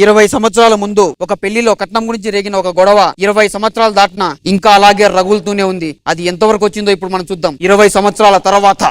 20 సంవత్సరాల ముందు ఒక పెళ్లిలో కట్నం గురించి రేగిన ఒక గొడవ 20 సంవత్సరాలు దాటినా ఇంకా అలాగే రగులుతూనే ఉంది. అది ఎంతవరకు వచ్చిందో ఇప్పుడు మనం చూద్దాం. 20 సంవత్సరాల తర్వాత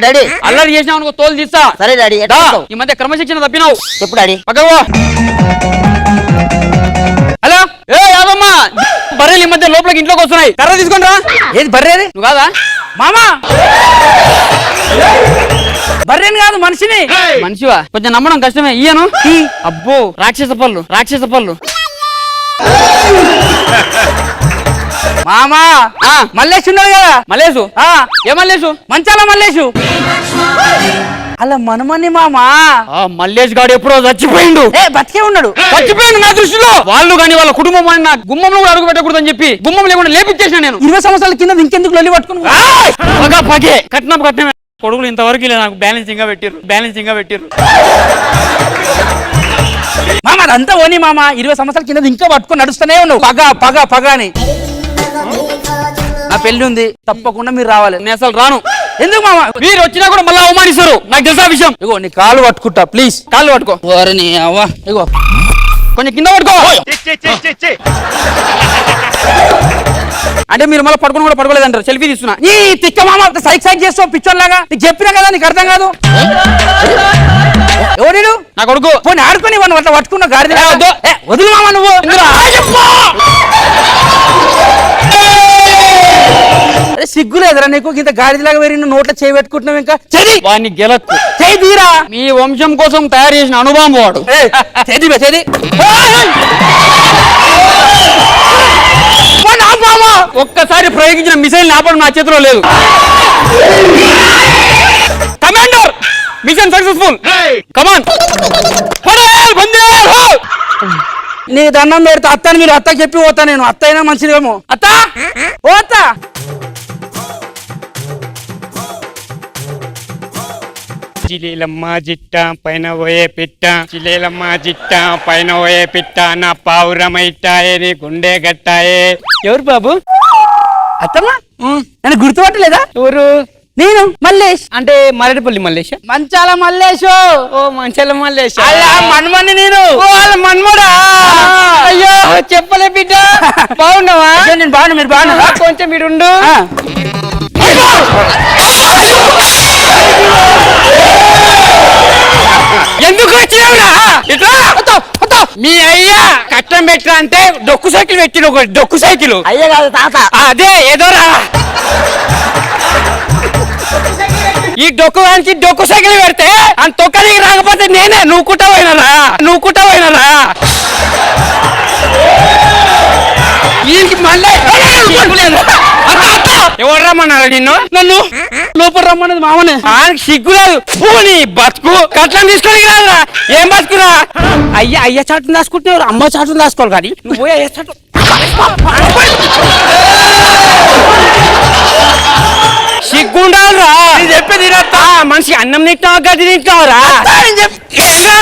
డాడీ అల్లరి చేసినావు తోలు తీస్తా. సరే డాడీ. ఈ మధ్య క్రమశిక్షణ తప్పినావు. చెప్పు డాడీ. పక్కవో. హలో యాదమ్మా, బర్రెలు ఈ మధ్య లోపలికి ఇంట్లోకి వస్తున్నాయి. కర్ర తీసుకొని రా. ఏది బర్రేది? నువ్వు కాదా మామా? బర్రెని కాదు, మనిషిని. మనిషివా? కొంచెం నమ్మడం కష్టమే. ఇయ్యను. అబ్బో, రాక్షస పళ్ళు, రాక్షస పళ్ళు. మామా మల్లేష్ ఉన్నాడు కదా. మల్లేషు? ఏ మల్లేషు? మంచాల మల్లేషు. అలా మనమని మామా. మల్లేష్ గాడు ఎప్పుడో చచ్చిపోయిండు. బతికే ఉన్నాడు. చచ్చిపోయిండు నా దృష్టిలో. వాళ్ళు కానీ వాళ్ళ కుటుంబం అని నా గుమ్మంలో కూడా అడుగు పెట్టకూడదని చెప్పి గుమ్మం లేకుండా లేపించేసిన నేను. 20 సంవత్సరాల కింద ఇంకెందుకు లొల్లి పట్టుకుని పగే కట్నం కట్నమే. కొడుకులు ఇంతవరకు నాకు బ్యాలెన్సింగ్ గా పెట్టిర్రు. మామ అదంతా ఓని మామ. 20 సంవత్సరాల కింద ఇంకా పట్టుకొని నడుస్తూనే ఉన్నావు. పగ అని. నా పెళ్లి ఉంది, తప్పకుండా మీరు రావాలి. నేను అసలు రాను. ఎందుకు మామ? మీరు వచ్చినా కూడా మళ్ళీ అవమానిస్తారు. నాకు తెలుసా విషయం. ఇగో నీ కాలు పట్టుకుంటా ప్లీజ్. కాళ్ళు పట్టుకో. వారిని అవ్వ. ఇగో కొంచెం కింద పట్టుకో. అంటే మీరు మళ్ళీ పడుకుని కూడా పడుకోలేదు అంటారు. సెల్ఫీ తీస్తున్నా. ఈ తిక్క మామ సైక్ చేస్తావు పిచ్చోళ్ళలాగా. నీకు చెప్పినా కదా, నీకు అర్థం కాదు. ఎవరు నా కొడుకు? పోనీ ఆడుకొని వాళ్ళు అట్లా పట్టుకున్న గాడి వదులు మామ. నువ్వు సిగ్గులేదురా నీకు? ఇంత గాడిదలాగా వేరి నోట్లో చేయి పెట్టుకుంటున్నావు. ఇంకా చెది వాడిని గెలక్కు. చేయి తీరా. మీ వంశం కోసం తయారు చేసిన అనుభవం వాడు. చెది ఒక్కసారి ప్రయోగించిన మిసైల్ ఆపడం నా చేతిలో లేదు. Commander, mission successful. కమాన్. నీ దండం పెడతా. అత్తని మీరు అత్త చెప్పి పోతా. నేను అత్త అయినా మంచిదేమో. అత్త పోతా. చిలేలమ్మ జిట్ట పైన పోయే పిట్ట, చిలేలమ్మ జిట్ట పైన పోయే పిట్ట, నా పావురమైటాయే నీ గుండె గట్టాయే. ఎవరు బాబు? అత్తమ్మా నన్ను గుర్తుపట్టలేదా? ఎవరు? నేను మల్లేష్. అంటే మరడిపల్లి మల్లేష్? మంచాల మల్లేషు. ఓ మంచాల మల్లేష్. మన్మని నేను. మన్మడా? అయ్యో చెప్పలే బిడ్డ. బాగున్నావా? నేను బాగున్నా. మీరు బాగున్నా? కొంచెం మీరు ఉండు. ఎందుకు వచ్చినావురా? మీ అయ్యా కట్టం పెట్టరా అంటే డొక్కు సైకిల్ పెట్టిన. ఒక డొక్కు సైకిల్. అయ్యే కాదు తాత. అదే ఏదోరా. ఈ డొక్కు వానికి డొక్కు సైకిల్ పెడితే అని తొక్కడికి రాకపోతే నేనే నువ్వు కుట్టపోయినరా. మళ్ళీ ఎవరు రమ్మన్నారా నిన్ను? నన్ను లోపల రమ్మన్నది మామనే. ఆయనకి సిగ్గులేదు. పూని బతుకు కట్నం తీసుకొని రాదురా. ఏం బతుకురా? అయ్యా చాటును దాచుకుంటున్నారు, అమ్మ చాటును దాచుకోవాలి. కానీ నువ్వు పోయే చాటు సిగ్గుండాలిరా. చెప్పేది మనిషి అన్నం తింటావా గది తింటావరా?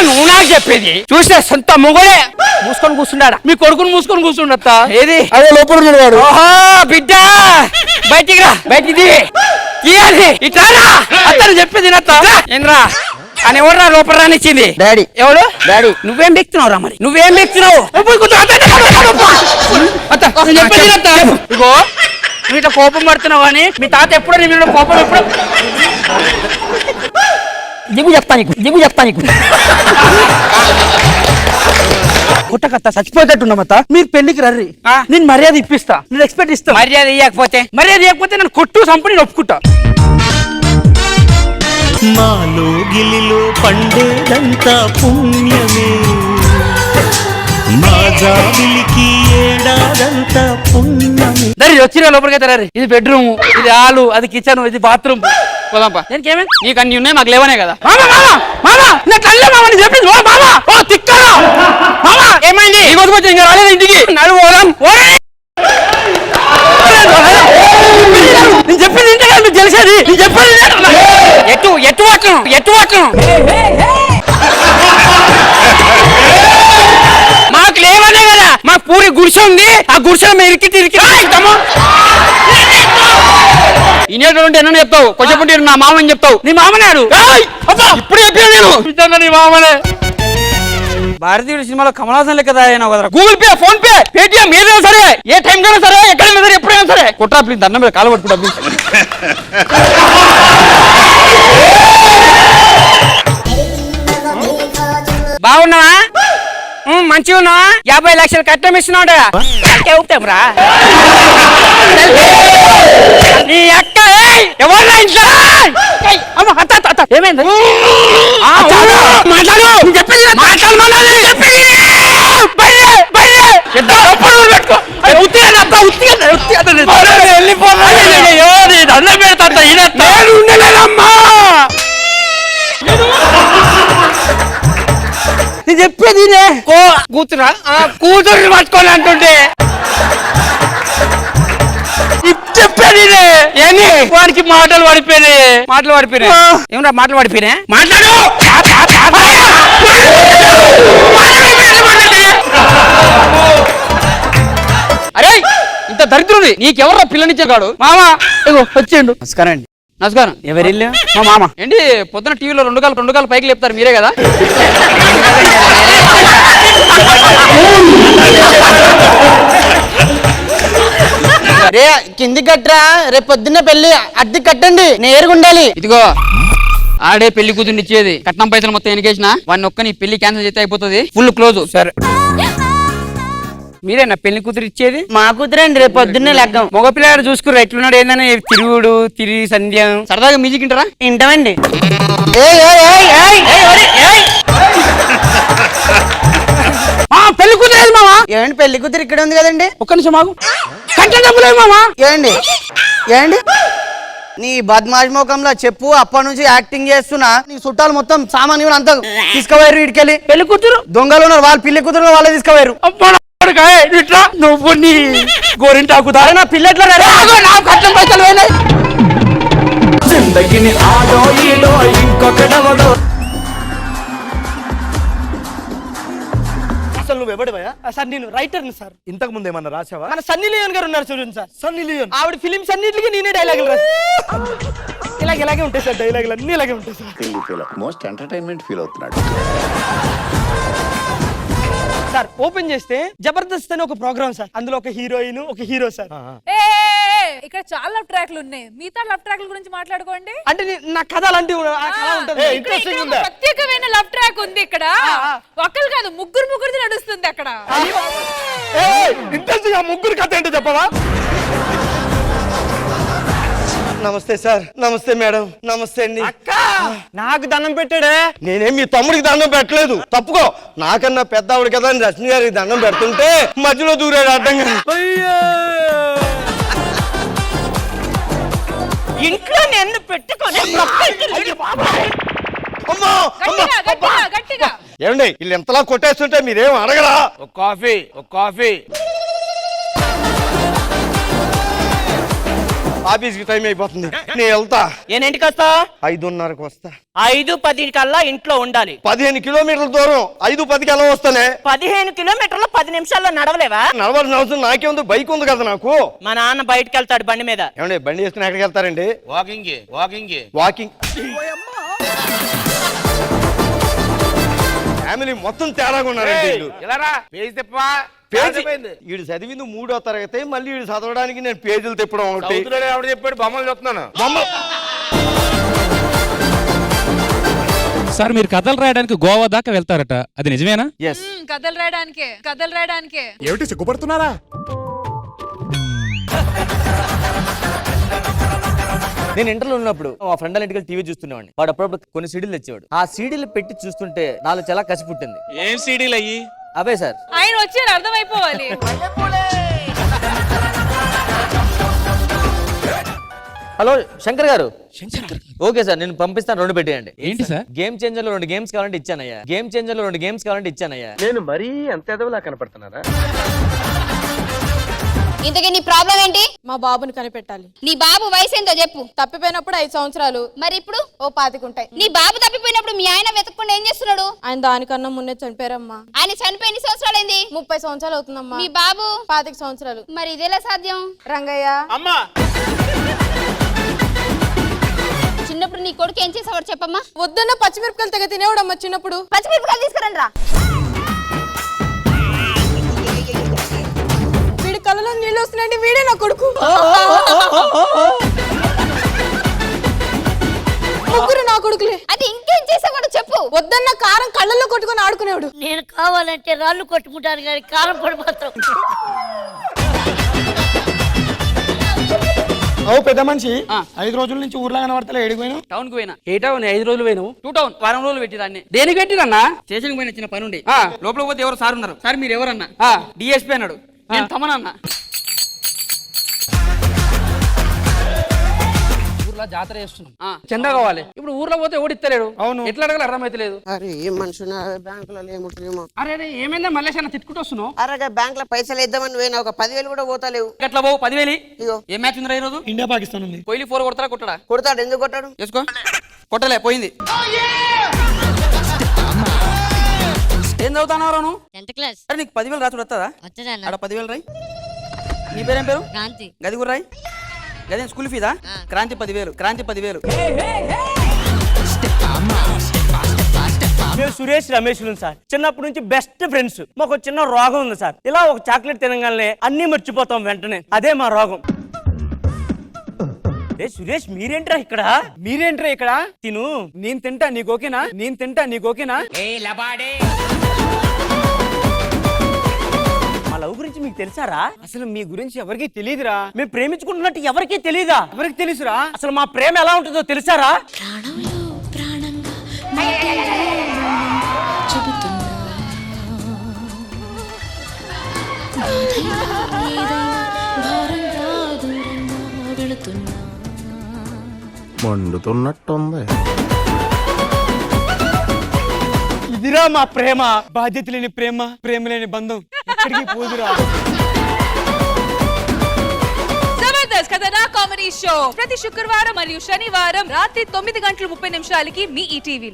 నువ్వు నాకు చెప్పేది చూస్తే సొంత మొగడే మూసుకొని కూర్చున్నాడా? మీ కొడుకుని మూసుకొని కూర్చుండత్తా. ఏది? అదే లోపల ఉన్నాడు. ఓహో బిడ్డ బయటికి రా. బయటికి ఇట్లా అతను చెప్పేది ఏంద్రా అని ఎవరురా లోపల రానిచ్చింది? డాడీ. ఎవడు? డాడీ. నువ్వేం బెక్తున్నావురా? మరి నువ్వేం బెక్తున్నావు? ఇగో నువ్వు ఇట్లా కోపం పడుతున్నావు అని మీ తాత ఎప్పుడో నీ మీద కోపం ఎప్పుడు దిగు చెప్తా నీకు పుట్టకత్త చచ్చిపోయేటట్టున్నామత్త. మీరు పెళ్లికి రర్రి. నేను మర్యాద ఇప్పిస్తా. నేను ఎక్స్పెక్ట్ ఇస్తా. మర్యాద ఇవ్వకపోతే నన్ను కొట్టు సంపని ఒప్పుకుంటా. మాలో గిలిలో పండేదంతా పుణ్యమే, మా జాబిలికి ఏడాదంతా పుణ్యమే. దరి వచ్చిన లోపలికైతే రర్రి. ఇది బెడ్రూమ్, ఇది హాలు, అది కిచెన్, ఇది బాత్రూమ్. పోదాంపా. దేనికేమే? నీకు అన్ని ఉన్నాయి, మాకు లేవనే కదా. ఏమైంది? ఇంకా రాలేదు ఇంటికి. నేను చెప్పింది ఇంటే కదా మీకు తెలిసేది. నేను చెప్పేది ఎటు మాకు లేవనే కదా. మాకు పూరి గుడిసె ఉంది. ఆ గుడిసెలో మేము ఇరికి ఇనేటువంటి ఎన్న చెప్తావు కొంచెం నా మామని చెప్తావు. నీ మామనాడు ఇప్పుడు చెప్పాను నేను నిజంగా నీ మామనే. భారతీయుడు సినిమాలో కమల్ హాసన్ లెక్క తయారైనా కదరా. Google pay, phone pay, Paytm ఏదైనా సరే, ఏ టైం కైనా సరే, ఎక్కడైనా సరే, ఎప్పుడైనా సరే కుట్రా ప్లీజ్ దండం మీద కాలు పట్టుకుంటా ప్లీజ్. బాగున్నావా? మంచిగా ఉన్నావా? 50 లక్షలు కట్టం ఇస్తున్నాడు. ఊపుతాంరా నీ అక్క. ఎవరు ఇంట్లో? ఏమైంది? మాట్లాడు చెప్పేది దండం పెడతా నేను చెప్పేది కూతురా కూతురు పట్టుకోని అంటుంటే చెప్పేది ఏంటి? వానికి మాటలు పడిపోయినాయి. ఏమరా మాటలు పడిపోయినాయి? మాట్లాడు. అరే ఇంత దరిద్రుడి నీకెవర్రా పిల్లనిచ్చే కాడు? మామా ఇగో వచ్చిండు. నమస్కారం అండి. నమస్కారం. ఎవరిల్లు? మా మామ. ఏంటి పొద్దున టీవీలో రెండు కాలు పైకి లేపుతారు మీరే కదా? రే కింది కట్టరా, రేపు పొద్దున్న పెళ్లి అద్దె కట్టండి, నేరుగా ఉండాలి. ఇదిగో ఆడే పెళ్లి కూతుర్ని ఇచ్చేది. కట్నం పైసలు మొత్తం ఎనికేసిన వాడిని ఒక్క నీ పెళ్లి క్యాన్సిల్ చేస్తే అయిపోతుంది. Full close. సరే మీరేనా పెళ్లి కూతురు ఇచ్చేది? మా కూతురండి, రేపు పొద్దున్నే లెక్కం. మగపిల్లాడు చూసుకుర్రు ఎట్లున్నాడు ఏందని తిరుగుడు తిరిగి సంధ్యం సరదాగా మ్యూజిక్ వింటారా? వింటామండి. పెళ్లి కూతురు మామా. ఏమండి పెళ్లి కూతురు ఇక్కడ ఉంది కదండి. ఒక్క నిమిషం మాకు కంటే డబ్బులేదు మామా. ఏమండి నీ బద్మాష్ ముఖంలో చెప్పు. అప్పటి నుంచి యాక్టింగ్ చేస్తున్నా. నీ చుట్టాలు మొత్తం సామాన్యులు అంతా తీసుకుపోయారు. వీడికెళ్ళి పెళ్లి కూతురు దొంగలు ఉన్నారు, వాళ్ళు పెళ్లి కూతురు వాళ్ళే తీసుకుపోయారు. నువ్వు నీ గోరింటాకు నా పిల్లట్లా కట్నం పైసలు పోయినాయి. జిందగిని ఆడో ఈడో ఇంకొకడవడో. అసలు నువ్వు ఎవడివయ్యా? సార్ నేను రైటర్ని సార్. ఇంతకు ముందు ఏమన్నా రాసావా? మన సన్నీ లియోన్ గారు ఉన్నారు చూడండి సార్. సన్నీ లియోన్ ఆవిడ ఫిలిమ్స్ అన్నిటికీ నేనే డైలాగులు రాసి ఇలాగే ఉంటాయి సార్. డైలాగులు అన్ని ఇలాగే ఉంటాయి సార్. మోస్ట్ ఎంటర్టైన్మెంట్ ఫీల్ అవుతున్నాడు. సార్ ఓపెన్ చేస్తే జబర్దస్త్ అని ఒక ప్రోగ్రామ్ సార్. అందులో ఒక హీరోయిన్ ఒక హీరో సార్. ఇక్కడ చాలా లవ్ ట్రాక్లు ఉన్నాయి. మిగతా లవ్ ట్రాక్ల గురించి మాట్లాడుకోండి. అంటే నా కథ అలాంటి ఉంటుంది. ప్రత్యేకమైన లవ్ ట్రాక్ ఉంది ఇక్కడ. ఒకరు కాదు ముగ్గురు నడుస్తుంది అక్కడ. ఇంట్రెస్టింగ్. ముగ్గురు కథ ఏంటో చెప్పవా? నమస్తే సార్. నమస్తే మేడం. నమస్తే అండి. నాకు దండం పెట్టాడే. నేనేం మీ తమ్ముడికి దండం పెట్టలేదు. తప్పుకో. నాకన్నా పెద్ద ఆవిడ కదా అని రజనీ గారికి దండం పెడుతుంటే మధ్యలో దూరాడు అడ్డంగా. ఇంట్లో నేను పెట్టుకొని గట్టిగా ఏమండి వీళ్ళు ఎంతలా కొట్టేస్తుంటే మీరేం అడగరా? ఒక కాఫీ ఆఫీస్ కి టైం అయిపోతుంది, నేను వెళ్తా. ఏంటికి వస్తా? 5:30కి వస్తా. 5:10 కల్లా ఇంట్లో ఉండాలి. 15 కిలోమీటర్ల దూరం 5:10కి ఎలా వస్తానే? 15 కిలోమీటర్లు 10 నిమిషాల్లో నడవలేవా? నడవాల్సిన అవసరం నాకే ఉంది. బైక్ ఉంది కదా నాకు. మా నాన్న బయటకు వెళ్తాడు బండి మీద. ఏమండి బండి వేసుకుని ఎక్కడికి వెళ్తారండి? వాకింగ్. ఫ్యామిలీ మొత్తం తేడాగా ఉన్నారండి వీళ్ళు. వీడు చదివింది 3వ తరగతి, మళ్ళీ వీడు చదవడానికి నేను పేజీలు తిప్పడం ఒకటి. చెప్పాడు బొమ్మలు చూస్తున్నాను. సార్ మీరు కథలు రాయడానికి గోవా దాకా వెళ్తారట, అది నిజమేనా? కథలు రాయడానికే. ఏమిటి సిగ్గుపడుతున్నారా? నేను ఇంటర్లో ఉన్నప్పుడు మా ఫ్రెండ్ ఇంటికి టీవీ చూస్తున్నాడు. వాడు అప్పుడప్పుడు కొన్ని సీడీలు తెచ్చేవాడు. ఆ సీడీలు పెట్టి చూస్తుంటే నాలో చాలా కసి పుట్టింది. ఏం సీడీలు అయ్యి? అవే సార్. ఆయన వచ్చారు అర్థమైపోవాలి. హలో శంకర్ గారు. ఓకే సార్ నేను పంపిస్తాను, 2 పెట్టేయండి. ఏంటి సార్? గేమ్ చేంజర్ లో 2 గేమ్స్ కావాలంటే ఇచ్చానయ్యా. నేను మరీ అంత ఎదవలా కనపడుతున్నారా? ఇంతకీ నీ ప్రాబ్లం ఏంటి? మా బాబుని కనిపెట్టాలి. నీ బాబు వయసు ఎంతో చెప్పు. తప్పిపోయినప్పుడు 5 సంవత్సరాలు. మరి ఇప్పుడు ఓ 25 ఉంటాయి. నీ బాబు తప్పిపోయినప్పుడు మీ ఆయన వెతకుండా ఏం చేస్తున్నాడు? ఆయన దానికన్నా మున్నే చనిపోయారమ్మా. ఆయన చనిపోయి ఎన్ని సంవత్సరాలైంది? 30 సంవత్సరాలు అవుతుందమ్మా. మీ బాబు 25 సంవత్సరాలు. మరి ఇదేలా సాధ్యం? రంగయ్య అమ్మా చిన్నప్పుడు నీ కొడుకు ఏం చేసేవాడు చెప్పమ్మా. వద్దన్న పచ్చిమిరపకాయలు తెగ తినేవాడమ్మా చిన్నప్పుడు. పచ్చిమిరపకాయలు తీసుకురండి రా. వీడి కళ్ళలో నీళ్ళు వస్తున్నాయంటే వీడే నా కొడుకు. ముగ్గురు నా కొడుకులే. అయితే ఇంకేం చేసేవాడు చెప్పు. వద్దన్న కారం కళ్ళల్లో కొట్టుకొని ఆడుకునేవాడు. నేను కావాలంటే రాళ్ళు కొట్టుకుంటాను కానీ కారం పొడి మాత్రం. ఓ పెద్ద మనిషి 5 రోజుల నుంచి ఊర్లో కనబడతలే. ఏడిపోయినా? టౌన్ కు పోయినా. ఏటా 5 రోజులు పోయినావు? 2 టౌన్ వారం రోజులు పెట్టిరాన్ని. దేనికి పెట్టిరన్నా? స్టేషన్ పోయిన చిన్న పని ఉండే లోపల పోతే ఎవరు సార్ ఉన్నారు. సార్ మీరు ఎవరన్నా? డిఎస్పీ అన్నాడు. నేను తమనన్నా. ఊర్లో జాతర చేస్తున్నాం, చందా కావాలి. ఇప్పుడు ఊర్లో పోతే ఓడిస్తలేడు. అవును, ఎట్లా అడగాలి అర్థమైతే లేదు. అరే ఏం మనుషులు బ్యాంకులో ఏముంటారేమో. అరే ఏమైందా మల్లేష్ అన్న తిట్టుకుంటూ వస్తున్నావు? అరే బ్యాంక్ లో పైసలు ఇద్దామని పోయినా ఒక 10,000 కూడా పోతలేవు. అట్లా పోవు 10,000. ఇగో ఏ మ్యాచ్ ఉందిరా ఈ రోజు? ఇండియా పాకిస్తాన్ ఉంది. కోహ్లీ 4 కొడతారా కొట్టడా? కొడతాడు. ఎందుకు కొట్టాడు? చేసుకో. కొట్టలే, పోయింది. ఏం చదువుతున్నావు నువ్వు? 10th class. అరే నీకు 10,000 రాసుడు వస్తుందా? వచ్చేదన్న. అక్కడ 10,000 రాయి. నీ పేరేం పేరు? క్రాంతి. గది కూడా రాయి. గదేం స్కూల్ ఫీజా? క్రాంతి 10,000. క్రాంతి 10,000. మేము సురేష్ రమేష్ సార్ చిన్నప్పటి నుంచి బెస్ట్ ఫ్రెండ్స్. మాకు ఒక చిన్న రోగం ఉంది సార్. ఇలా ఒక చాక్లెట్ తినగానే అన్ని మర్చిపోతాం వెంటనే. అదే మా రోగం. ఏ సురేష్ మీరేంట్రా ఇక్కడ? మీరేంట్రా ఇక్కడ? తిను, నేను తింటా నీకు ఓకేనా? నేను తింటా నీకు ఓకేనా? మా లవ్ గురించి మీకు తెలుసారా? అసలు మీ గురించి ఎవరికి తెలియదురా. మేము ప్రేమించుకుంటున్నట్టు ఎవరికి తెలియదా? ఎవరికి తెలుసురా? అసలు మా ప్రేమ ఎలా ఉంటుందో తెలుసారా? మండుతున్నట్టుంది. ఇదిరా మా ప్రేమ. బాధ్యత లేని ప్రేమ, ప్రేమ లేని బంధం ఎక్కడికి పోదురా. జబర్దస్త్ కథనా కామెడీ షో ప్రతి శుక్రవారం మరియు శనివారం రాత్రి 9:30 మీ ఈటీవీలో.